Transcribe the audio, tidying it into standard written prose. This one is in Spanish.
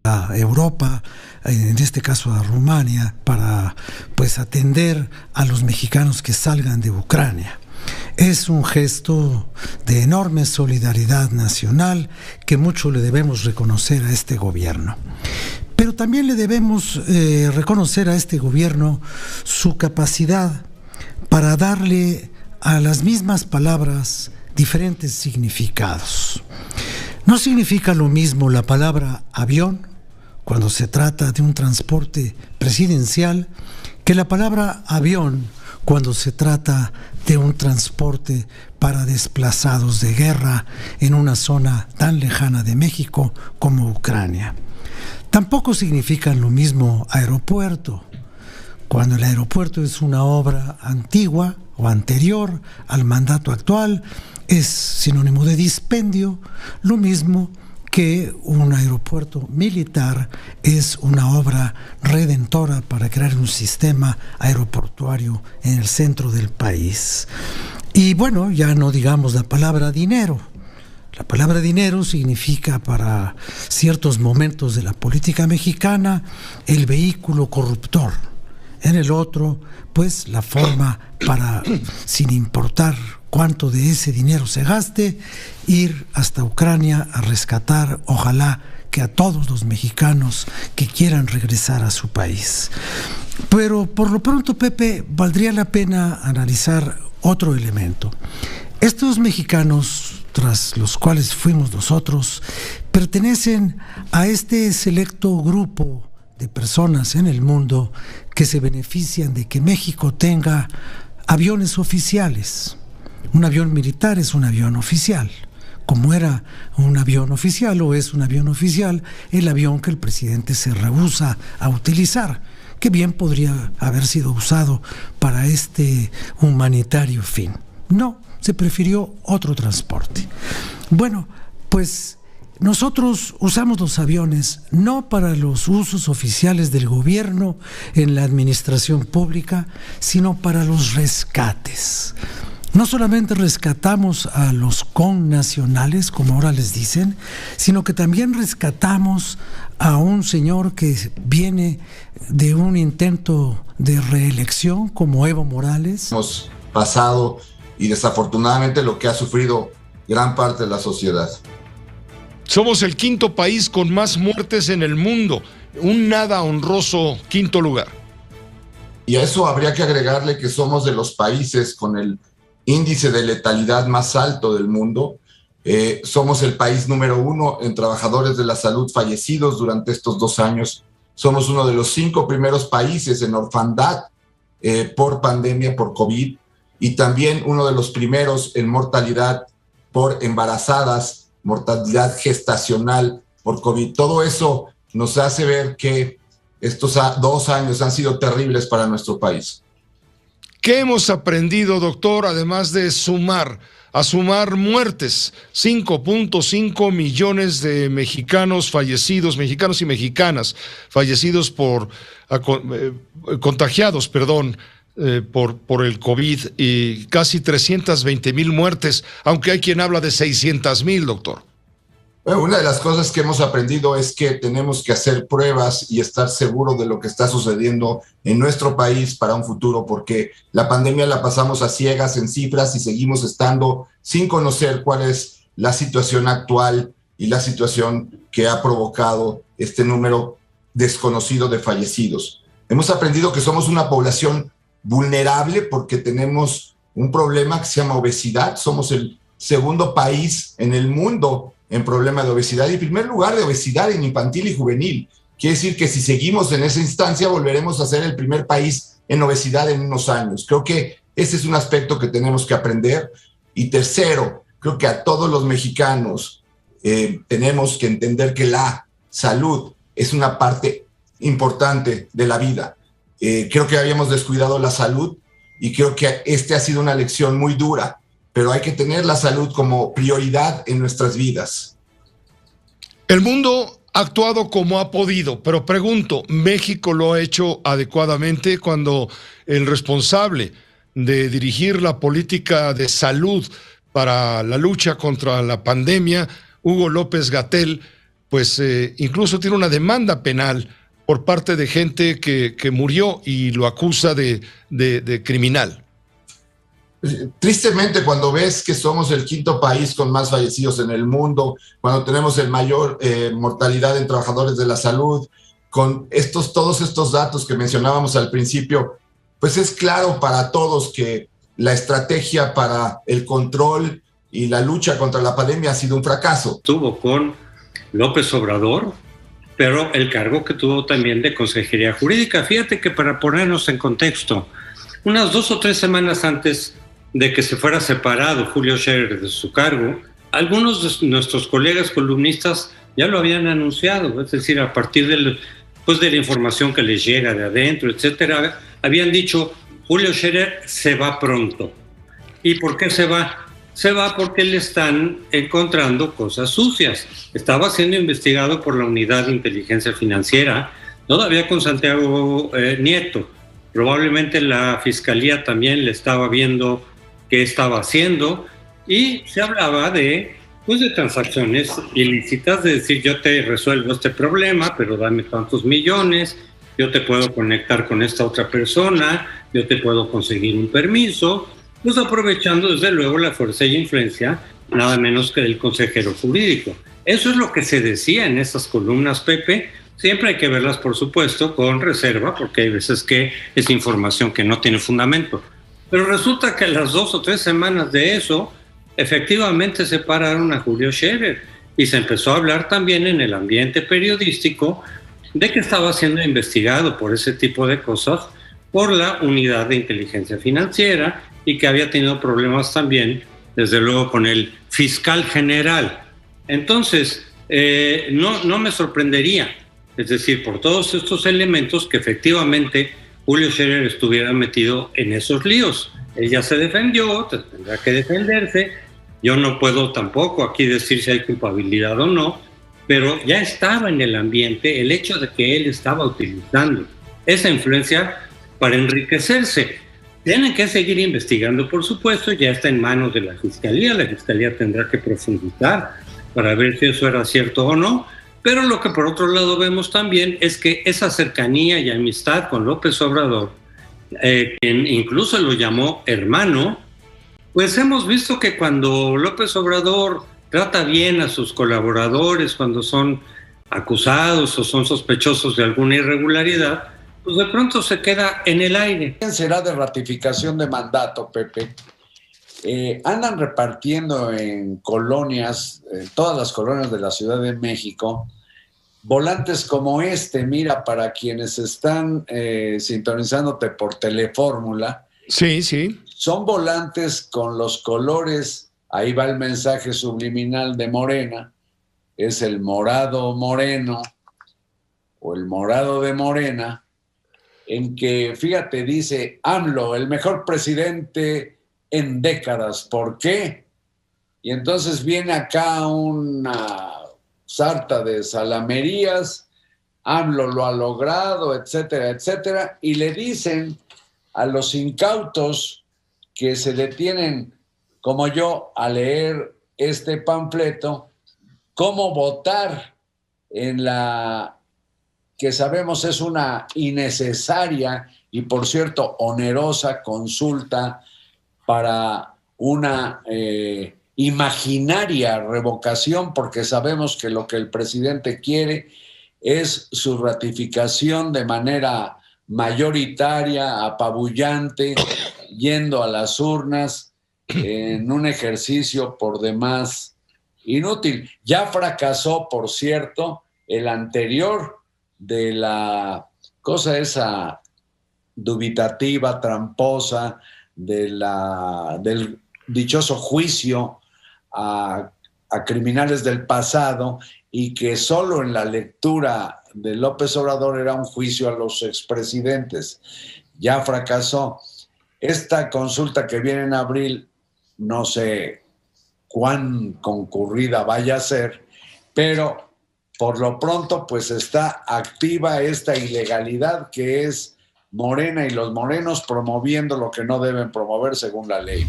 a Europa, en este caso a Rumania, para pues atender a los mexicanos que salgan de Ucrania. Es un gesto de enorme solidaridad nacional que mucho le debemos reconocer a este gobierno. Pero también le debemos reconocer a este gobierno su capacidad para darle a las mismas palabras diferentes significados. No significa lo mismo la palabra avión cuando se trata de un transporte presidencial que la palabra avión cuando se trata de un transporte para desplazados de guerra en una zona tan lejana de México como Ucrania. Tampoco significan lo mismo aeropuerto, cuando el aeropuerto es una obra antigua o anterior al mandato actual, es sinónimo de dispendio, lo mismo que un aeropuerto militar es una obra redentora para crear un sistema aeroportuario en el centro del país. Y bueno, ya no digamos la palabra dinero. La palabra dinero significa para ciertos momentos de la política mexicana el vehículo corruptor. En el otro, pues la forma para, sin importar cuánto de ese dinero se gaste, ir hasta Ucrania a rescatar, ojalá que a todos los mexicanos que quieran regresar a su país. Pero por lo pronto, Pepe, valdría la pena analizar otro elemento. Estos mexicanos, tras los cuales fuimos nosotros, pertenecen a este selecto grupo de personas en el mundo que se benefician de que México tenga aviones oficiales. Un avión militar es un avión oficial, como era un avión oficial o es un avión oficial el avión que el presidente se rehúsa a utilizar, que bien podría haber sido usado para este humanitario fin. No, se prefirió otro transporte. Bueno, pues nosotros usamos los aviones no para los usos oficiales del gobierno en la administración pública, sino para los rescates. No solamente rescatamos a los connacionales, como ahora les dicen, sino que también rescatamos a un señor que viene de un intento de reelección, como Evo Morales. Hemos pasado y desafortunadamente lo que ha sufrido gran parte de la sociedad. Somos el quinto país con más muertes en el mundo, un nada honroso quinto lugar. Y a eso habría que agregarle que somos de los países con el índice de letalidad más alto del mundo. Somos el país número 1 en trabajadores de la salud fallecidos durante estos 2 años. Somos uno de los 5 primeros países en orfandad por pandemia, por COVID, y también uno de los primeros en mortalidad por embarazadas, mortalidad gestacional por COVID. Todo eso nos hace ver que estos 2 años han sido terribles para nuestro país. ¿Qué hemos aprendido, doctor, además de sumar muertes? 5.5 millones de mexicanos fallecidos, mexicanos y mexicanas fallecidos contagiados, por el COVID, y casi 320,000 muertes, aunque hay quien habla de 600,000, doctor. Bueno, una de las cosas que hemos aprendido es que tenemos que hacer pruebas y estar seguros de lo que está sucediendo en nuestro país para un futuro, porque la pandemia la pasamos a ciegas en cifras y seguimos estando sin conocer cuál es la situación actual y la situación que ha provocado este número desconocido de fallecidos. Hemos aprendido que somos una población vulnerable porque tenemos un problema que se llama obesidad. Somos el segundo país en el mundo en problema de obesidad y primer lugar de obesidad en infantil y juvenil. Quiere decir que si seguimos en esa instancia volveremos a ser el primer país en obesidad en unos años. Creo que ese es un aspecto que tenemos que aprender. Y tercero, creo que a todos los mexicanos tenemos que entender que la salud es una parte importante de la vida. Creo que habíamos descuidado la salud y creo que ha sido una lección muy dura, pero hay que tener la salud como prioridad en nuestras vidas. El mundo ha actuado como ha podido, pero pregunto, ¿México lo ha hecho adecuadamente cuando el responsable de dirigir la política de salud para la lucha contra la pandemia, Hugo López-Gatell, pues incluso tiene una demanda penal por parte de gente que murió y lo acusa de criminal. Tristemente, cuando ves que somos el 5º país con más fallecidos en el mundo, cuando tenemos el mayor mortalidad en trabajadores de la salud, con todos estos datos que mencionábamos al principio, pues es claro para todos que la estrategia para el control y la lucha contra la pandemia ha sido un fracaso. Estuvo con López Obrador, pero el cargo que tuvo también de Consejería Jurídica. Fíjate que, para ponernos en contexto, unas 2 o 3 semanas antes de que se fuera separado Julio Scherer de su cargo, algunos de nuestros colegas columnistas ya lo habían anunciado, es decir, a partir de la información que les llega de adentro, etcétera, habían dicho: Julio Scherer se va pronto. ¿Y por qué se va? Se va porque le están encontrando cosas sucias. Estaba siendo investigado por la Unidad de Inteligencia Financiera, todavía con Santiago Nieto. Probablemente la Fiscalía también le estaba viendo qué estaba haciendo, y se hablaba de transacciones ilícitas, de decir: yo te resuelvo este problema, pero dame tantos millones, yo te puedo conectar con esta otra persona, yo te puedo conseguir un permiso, pues aprovechando desde luego la fuerza y influencia nada menos que del consejero jurídico. Eso es lo que se decía en esas columnas, Pepe. Siempre hay que verlas, por supuesto, con reserva, porque hay veces que es información que no tiene fundamento. Pero resulta que a las 2 o 3 semanas de eso, efectivamente separaron a Julio Scherer, y se empezó a hablar también en el ambiente periodístico de que estaba siendo investigado por ese tipo de cosas por la Unidad de Inteligencia Financiera, y que había tenido problemas también, desde luego, con el fiscal general. Entonces, no me sorprendería, es decir, por todos estos elementos, que efectivamente Julio Scherer estuviera metido en esos líos. Él ya se defendió, tendrá que defenderse. Yo no puedo tampoco aquí decir si hay culpabilidad o no, pero ya estaba en el ambiente el hecho de que él estaba utilizando esa influencia para enriquecerse. Tienen que seguir investigando, por supuesto, ya está en manos de la Fiscalía. La Fiscalía tendrá que profundizar para ver si eso era cierto o no. Pero lo que por otro lado vemos también es que esa cercanía y amistad con López Obrador, quien incluso lo llamó hermano, pues hemos visto que cuando López Obrador trata bien a sus colaboradores, cuando son acusados o son sospechosos de alguna irregularidad, pues de pronto se queda en el aire. Será de ratificación de mandato, Pepe. Andan repartiendo en colonias, en todas las colonias de la Ciudad de México, volantes como este. Mira, para quienes están sintonizándote por Telefórmula. Sí, sí. Son volantes con los colores, ahí va el mensaje subliminal de Morena, es el morado moreno o el morado de Morena, en que, fíjate, dice AMLO, el mejor presidente en décadas. ¿Por qué? Y entonces viene acá una sarta de salamerías, AMLO lo ha logrado, etcétera, etcétera, y le dicen a los incautos que se detienen, como yo, a leer este panfleto, cómo votar en la que sabemos es una innecesaria y, por cierto, onerosa consulta para una imaginaria revocación, porque sabemos que lo que el presidente quiere es su ratificación de manera mayoritaria, apabullante, yendo a las urnas en un ejercicio por demás inútil. Ya fracasó, por cierto, el anterior de la cosa esa dubitativa, tramposa, del dichoso juicio a criminales del pasado, y que solo en la lectura de López Obrador era un juicio a los expresidentes. Ya fracasó. Esta consulta que viene en abril, no sé cuán concurrida vaya a ser, pero por lo pronto pues está activa esta ilegalidad que es Morena y los morenos promoviendo lo que no deben promover según la ley.